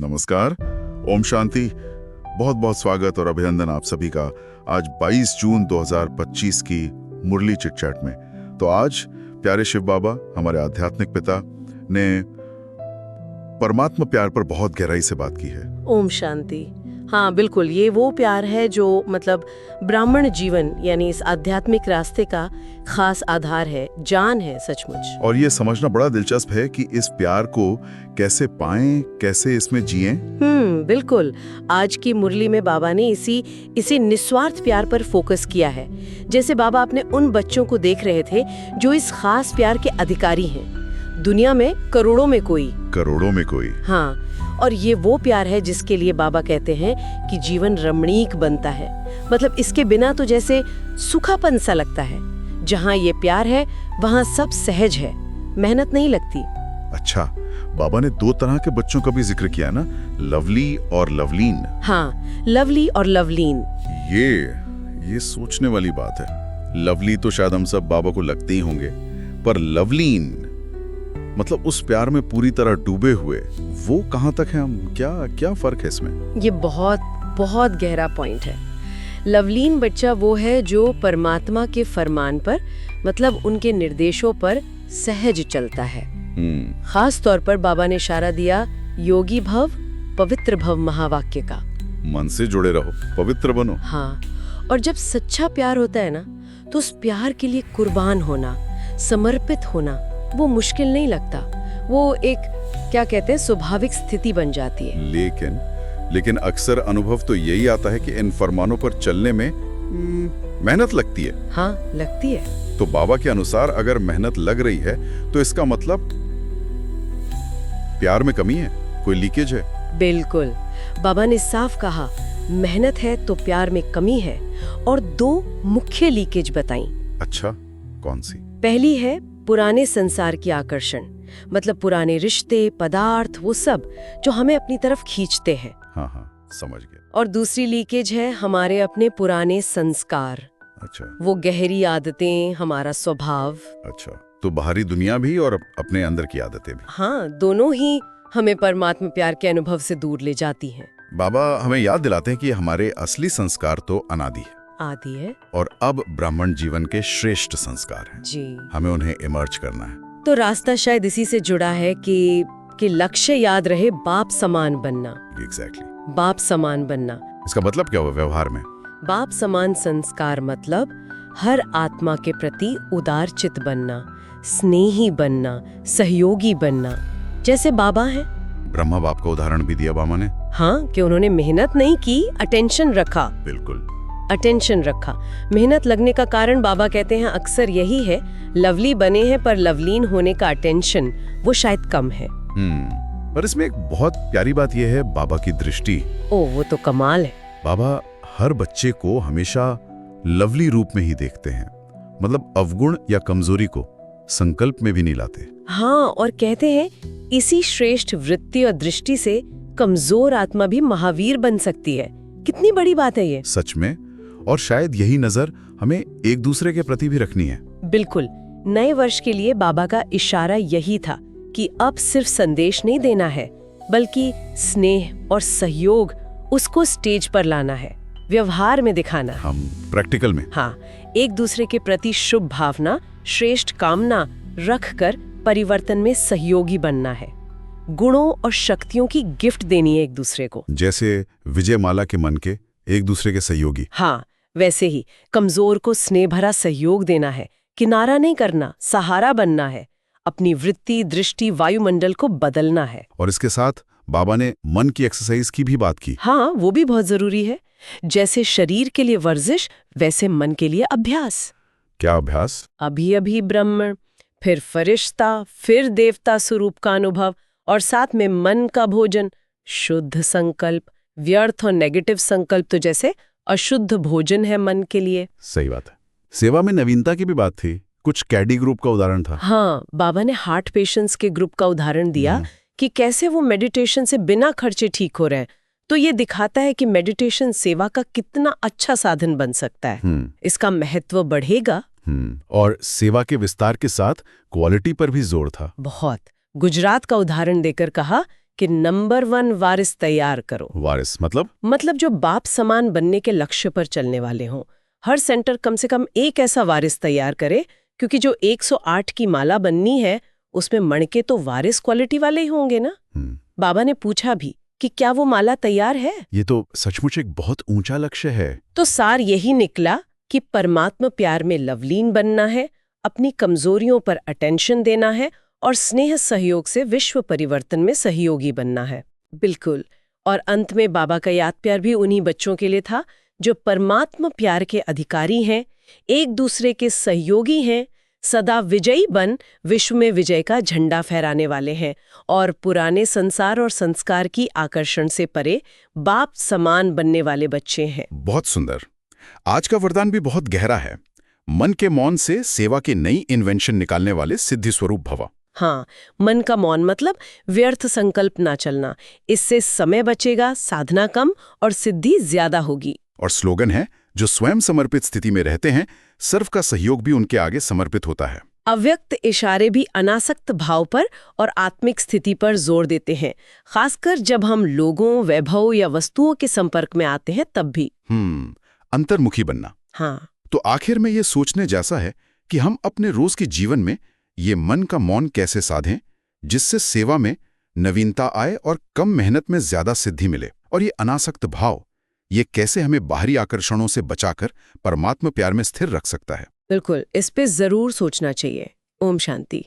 नमस्कार। ओम शांति। बहुत बहुत स्वागत और अभिनंदन आप सभी का आज 22 जून 2025 की मुरली चिट चैट में। तो आज प्यारे शिव बाबा हमारे आध्यात्मिक पिता ने परमात्मा प्यार पर बहुत गहराई से बात की है। ओम शांति। हाँ बिल्कुल, ये वो प्यार है जो मतलब ब्राह्मण जीवन यानी इस आध्यात्मिक रास्ते का खास आधार है, जान है सचमुच। और ये समझना बड़ा दिलचस्प है कि इस प्यार को कैसे पाएं, कैसे इसमें जिएं। बिल्कुल। आज की मुरली में बाबा ने इसी निस्वार्थ प्यार पर फोकस किया है। जैसे बाबा अपने उन बच्चों को देख रहे थे जो इस खास प्यार के अधिकारी हैं। दुनिया में करोड़ों में कोई। हाँ, और ये वो प्यार है जिसके लिए बाबा कहते हैं कि जीवन रमणीक बनता है। मतलब इसके बिना तो जैसे सूखापन सा लगता है। जहाँ ये प्यार है वहाँ सब सहज है, मेहनत नहीं लगती। अच्छा, बाबा ने दो तरह के बच्चों का भी जिक्र किया ना, लवली और लवलीन। हाँ, लवली और लवलीन। ये सोचने वाली बात है। लवली तो शायद हम सब बाबा को लगते ही होंगे, पर लवलीन मतलब उस प्यार में पूरी तरह डूबे हुए, वो कहाँ तक है हम? क्या फर्क है इसमें? ये बहुत बहुत गहरा पॉइंट है। लवलीन बच्चा वो है जो परमात्मा के फरमान पर मतलब उनके निर्देशों पर सहज चलता है। खास तौर पर बाबा ने इशारा दिया योगी भव पवित्र भव महावाक्य का। मन से जुड़े रहो, पवित्र बनो। हाँ, और जब सच्चा प्यार होता है ना, तो उस प्यार के लिए कुर्बान होना, समर्पित होना वो मुश्किल नहीं लगता। वो एक क्या कहते हैं स्वाभाविक स्थिति बन जाती है। लेकिन अक्सर अनुभव तो यही आता है कि इन फरमानों पर चलने में मेहनत लगती है। हाँ, लगती है। तो बाबा के अनुसार अगर मेहनत लग रही है तो इसका मतलब प्यार में कमी है, कोई लीकेज है। बिल्कुल, बाबा ने साफ कहा मेहनत है तो प्यार में कमी है, और दो मुख्य लीकेज बताई। अच्छा, कौन सी? पहली है पुराने संसार की आकर्षण, मतलब पुराने रिश्ते, पदार्थ, वो सब जो हमें अपनी तरफ खींचते हैं। हाँ, समझ गया। और दूसरी लीकेज है हमारे अपने पुराने संस्कार। अच्छा, वो गहरी आदतें, हमारा स्वभाव। अच्छा, तो बाहरी दुनिया भी और अपने अंदर की आदतें भी। हाँ, दोनों ही हमें परमात्मा प्यार के अनुभव से दूर ले जाती हैं। बाबा हमें याद दिलाते हैं कि हमारे असली संस्कार तो अनादि है, आदि है, और अब ब्राह्मण जीवन के श्रेष्ठ संस्कार हैं। जी, हमें उन्हें इमर्ज करना है। तो रास्ता शायद इसी से जुड़ा है कि लक्ष्य याद रहे, बाप समान बनना। एग्जैक्टली, बाप समान बनना। इसका मतलब क्या हुआ व्यवहार में? बाप समान संस्कार मतलब हर आत्मा के प्रति उदार चित बनना, स्नेही बनना, सहयोगी बनना, जैसे बाबा हैं। ब्रह्मा बाप का उदाहरण भी दिया बाबा ने। हाँ, कि उन्होंने मेहनत नहीं की, अटेंशन रखा। बिल्कुल, अटेंशन रखा। मेहनत लगने का कारण बाबा कहते हैं अक्सर यही है, लवली बने हैं पर लवलीन होने का अटेंशन वो शायद कम है। पर इसमें एक बहुत प्यारी बात यह है, बाबा की दृष्टि। वो तो कमाल है। बाबा हर बच्चे को हमेशा लवली रूप में ही देखते हैं, मतलब अवगुण या कमजोरी को संकल्प में भी नहीं लाते। हाँ, और कहते हैं इसी श्रेष्ठ वृत्ति और दृष्टि से कमजोर आत्मा भी महावीर बन सकती है। कितनी बड़ी बात है ये। सच में, और शायद यही नजर हमें एक दूसरे के प्रति भी रखनी है। बिल्कुल। नए वर्ष के लिए बाबा का इशारा यही था कि अब सिर्फ संदेश नहीं देना है, बल्कि स्नेह और सहयोग उसको स्टेज पर लाना है, व्यवहार में दिखाना। हम प्रैक्टिकल में। हाँ, एक दूसरे के प्रति शुभ भावना, श्रेष्ठ कामना रखकर परिवर्तन में सहयोगी बनना है। गुणों और शक्तियों की गिफ्ट देनी है एक दूसरे को। जैसे विजय माला के मन के एक दूसरे के सहयोगी। हाँ, वैसे ही कमजोर को स्नेह भरा सहयोग देना है, किनारा नहीं करना, सहारा बनना है, अपनी वृत्ति, दृष्टि, वायुमंडल को बदलना है। और इसके साथ बाबा ने मन की एक्सरसाइज की भी बात की। हाँ, वो भी बहुत जरूरी है। जैसे शरीर के लिए वर्जिश, वैसे मन के लिए अभ्यास। क्या अभ्यास? अभी ब्रह्म, फिर फरिश्ता, फिर देवता स्वरूप का अनुभव, और साथ में मन का भोजन, शुद्ध संकल्प। व्यर्थ और नेगेटिव संकल्प तो जैसे अशुद्ध भोजन है मन के लिए। सही बात है। सेवा में नवीनता की भी बात थी, कुछ कैडी ग्रुप का उदाहरण था। हाँ, बाबा ने हार्ट पेशेंट्स के ग्रुप का उदाहरण दिया कि कैसे वो मेडिटेशन से बिना खर्चे ठीक हो रहे हैं। तो ये दिखाता है कि मेडिटेशन सेवा का कितना अच्छा साधन बन सकता है। इसका महत्व बढ़ेगा। और सेवा के विस्तार के साथ क्वालिटी पर भी जोर था। बहुत। गुजरात का उदाहरण देकर कहा कि नंबर 1 वारिस तैयार करो। वारिस मतलब जो बाप समान बनने के लक्ष्य पर चलने वाले हों। हर सेंटर कम से कम एक ऐसा वारिस तैयार करे, क्योंकि जो 108 की माला बननी है उसमें मणके तो वारिस क्वालिटी वाले ही होंगे ना। बाबा ने पूछा भी कि क्या वो माला तैयार है। ये तो सचमुच एक बहुत ऊंचा लक्ष्य है। तो सार यही निकला कि परमात्मा प्यार में लवलीन बनना है, अपनी कमजोरियों पर अटेंशन देना है और स्नेह सहयोग से विश्व परिवर्तन में सहयोगी बनना है। बिल्कुल। और अंत में बाबा का याद प्यार भी उन्हीं बच्चों के लिए था जो परमात्मा प्यार के अधिकारी हैं, एक दूसरे के सहयोगी हैं, सदा विजयी बन विश्व में विजय का झंडा फहराने वाले हैं और पुराने संसार और संस्कार की आकर्षण से परे बाप समान बनने वाले बच्चे हैं। बहुत सुंदर। आज का वरदान भी बहुत गहरा है। मन के मौन से सेवा की नई इन्वेंशन निकालने वाले सिद्धि स्वरूप भव। हाँ, मन का मौन मतलब व्यर्थ संकल्प ना चलना। इससे समय बचेगा, साधना कम और सिद्धि ज्यादा होगी। और स्लोगन है, जो स्वयं समर्पित स्थिति में रहते हैं, सर्व का सहयोग भी उनके आगे समर्पित होता है। अव्यक्त इशारे भी अनासक्त भाव पर और आत्मिक स्थिति पर जोर देते हैं, खासकर जब हम लोगों, वैभव या वस्तुओं के संपर्क में आते हैं तब भी। अंतर्मुखी बनना। हाँ। तो आखिर में ये सोचने जैसा है कि हम अपने रोज के जीवन में ये मन का मौन कैसे साधें, जिससे सेवा में नवीनता आए और कम मेहनत में ज्यादा सिद्धि मिले। और ये अनासक्त भाव, ये कैसे हमें बाहरी आकर्षणों से बचाकर परमात्मा प्यार में स्थिर रख सकता है। बिल्कुल, इस पे जरूर सोचना चाहिए। ओम शांति।